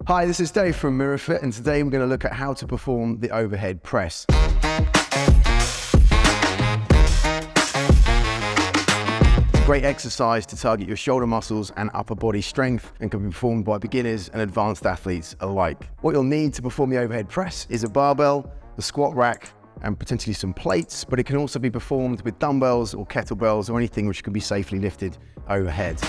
Hi, this is Dave from MirrorFit, and today we're going to look at how to perform the overhead press. Great exercise to target your shoulder muscles and upper body strength, and can be performed by beginners and advanced athletes alike. What you'll need to perform the overhead press is a barbell, a squat rack, and potentially some plates, but it can also be performed with dumbbells or kettlebells or anything which can be safely lifted overhead.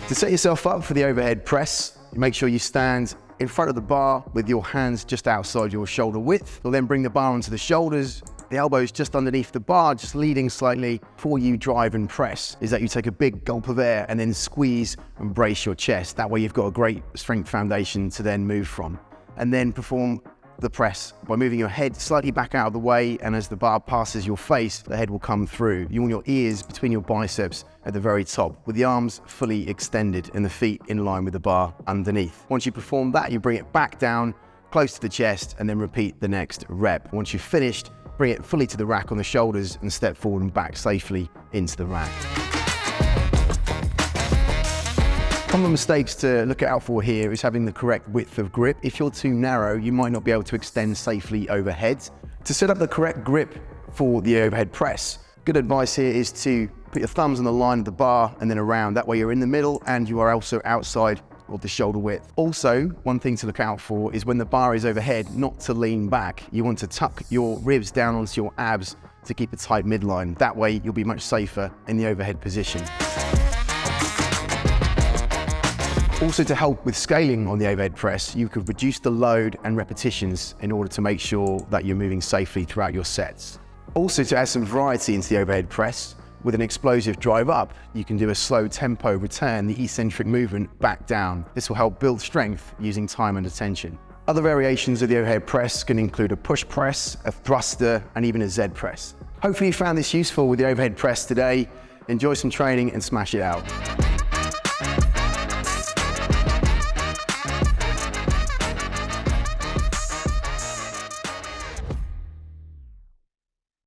To set yourself up for the overhead press, make sure you stand in front of the bar with your hands just outside your shoulder width. You'll then bring the bar onto the shoulders, the elbows just underneath the bar, just leading slightly. Before you drive and press, is that you take a big gulp of air and then squeeze and brace your chest. That way you've got a great strength foundation to then move from. And then perform the press by moving your head slightly back out of the way, and as the bar passes your face, the head will come through. You want your ears between your biceps at the very top, with the arms fully extended and the feet in line with the bar underneath. Once you perform that, you bring it back down, close to the chest, and then repeat the next rep. Once you've finished, bring it fully to the rack on the shoulders and step forward and back safely into the rack. Common mistakes to look out for here is having the correct width of grip. If you're too narrow, you might not be able to extend safely overhead. To set up the correct grip for the overhead press, good advice here is to put your thumbs on the line of the bar and then around. That way you're in the middle and you are also outside of the shoulder width. Also, one thing to look out for is when the bar is overhead, not to lean back. You want to tuck your ribs down onto your abs to keep a tight midline. That way you'll be much safer in the overhead position. Also, to help with scaling on the overhead press, you could reduce the load and repetitions in order to make sure that you're moving safely throughout your sets. Also, to add some variety into the overhead press, with an explosive drive up, you can do a slow tempo return, the eccentric movement back down. This will help build strength using time and attention. Other variations of the overhead press can include a push press, a thruster, and even a Z press. Hopefully you found this useful with the overhead press today. Enjoy some training and smash it out.